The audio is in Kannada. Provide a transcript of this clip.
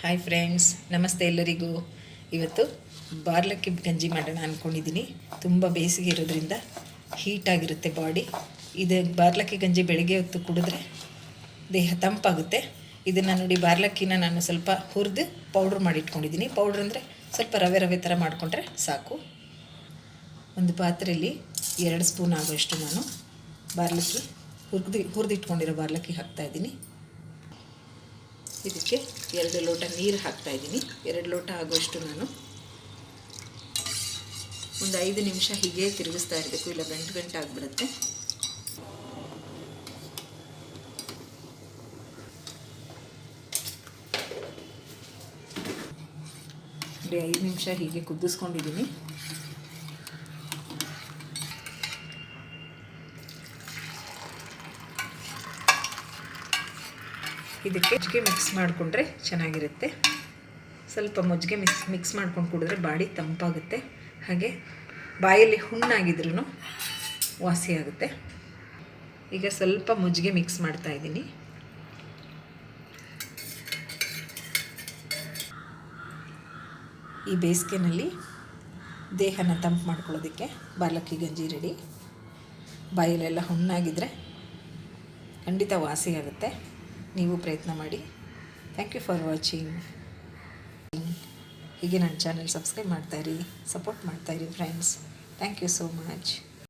ಹಾಯ್ ಫ್ರೆಂಡ್ಸ್, ನಮಸ್ತೆ ಎಲ್ಲರಿಗೂ. ಇವತ್ತು ಬಾರ್ಲಕ್ಕಿ ಗಂಜಿ ಮಾಡೋಣ ಅಂದ್ಕೊಂಡಿದ್ದೀನಿ. ತುಂಬ ಬೇಸಿಗೆ ಇರೋದ್ರಿಂದ ಹೀಟಾಗಿರುತ್ತೆ ಬಾಡಿ. ಇದು ಬಾರ್ಲಕ್ಕಿ ಗಂಜಿ ಬೆಳಗ್ಗೆ ಹೊತ್ತು ಕುಡಿದ್ರೆ ದೇಹ ತಂಪಾಗುತ್ತೆ. ಇದನ್ನು ನೋಡಿ, ಬಾರ್ಲಕ್ಕಿನ ನಾನು ಸ್ವಲ್ಪ ಹುರಿದು ಪೌಡ್ರ್ ಮಾಡಿ ಇಟ್ಕೊಂಡಿದ್ದೀನಿ. ಪೌಡ್ರ್ ಅಂದರೆ ಸ್ವಲ್ಪ ರವೆ ರವೆ ಥರ ಮಾಡಿಕೊಂಡ್ರೆ ಸಾಕು. ಒಂದು ಪಾತ್ರೆಯಲ್ಲಿ 2 ಸ್ಪೂನ್ ಆಗೋಷ್ಟು ನಾನು ಬಾರ್ಲಕ್ಕಿ ಹುರಿದಿಟ್ಕೊಂಡಿರೋ ಬಾರ್ಲಕ್ಕಿ ಹಾಕ್ತಾಯಿದ್ದೀನಿ. ಇದಕ್ಕೆ 2 ಲೋಟ ನೀರು ಹಾಕ್ತಾಯಿದ್ದೀನಿ. 2 ಲೋಟ ಆಗುವಷ್ಟು ನಾನು ಒಂದು 5 ನಿಮಿಷ ಹೀಗೆ ತಿರುಗಿಸ್ತಾ ಇರಬೇಕು, ಇಲ್ಲ ಗಂಟು ಆಗಿಬಿಡುತ್ತೆ. ನೋಡಿ, 5 ನಿಮಿಷ ಹೀಗೆ ಕುದಿಸ್ಕೊಂಡಿದ್ದೀನಿ. ಇದಕ್ಕೆ ಮಜ್ಜಿಗೆ ಮಿಕ್ಸ್ ಮಾಡಿಕೊಂಡ್ರೆ ಚೆನ್ನಾಗಿರುತ್ತೆ. ಸ್ವಲ್ಪ ಮಜ್ಜಿಗೆ ಮಿಕ್ಸ್ ಮಾಡ್ಕೊಂಡು ಕುಡಿದ್ರೆ ಬಾಡಿ ತಂಪಾಗುತ್ತೆ, ಹಾಗೆ ಬಾಯಲ್ಲಿ ಹುಣ್ಣಾಗಿದ್ರೂ ವಾಸಿಯಾಗುತ್ತೆ. ಈಗ ಸ್ವಲ್ಪ ಮಜ್ಜಿಗೆ ಮಿಕ್ಸ್ ಮಾಡ್ತಾಯಿದ್ದೀನಿ. ಈ ಬೇಸಿಗೆನಲ್ಲಿ ದೇಹನ ತಂಪು ಮಾಡ್ಕೊಳ್ಳೋದಕ್ಕೆ ಬಾರ್ಲಕ್ಕಿ ಗಂಜಿ ರೆಡಿ. ಬಾಯಲ್ಲೆಲ್ಲ ಹುಣ್ಣಾಗಿದ್ದರೆ ಖಂಡಿತ ವಾಸಿಯಾಗುತ್ತೆ. ನೀವು ಪ್ರಯತ್ನ ಮಾಡಿ. Thank you for watching. ಹೀಗೆ ನನ್ನ ಚಾನಲ್ ಸಬ್ಸ್ಕ್ರೈಬ್ ಮಾಡ್ತಾಯಿರಿ, ಸಪೋರ್ಟ್ ಮಾಡ್ತಾಯಿರಿ friends. Thank you so much.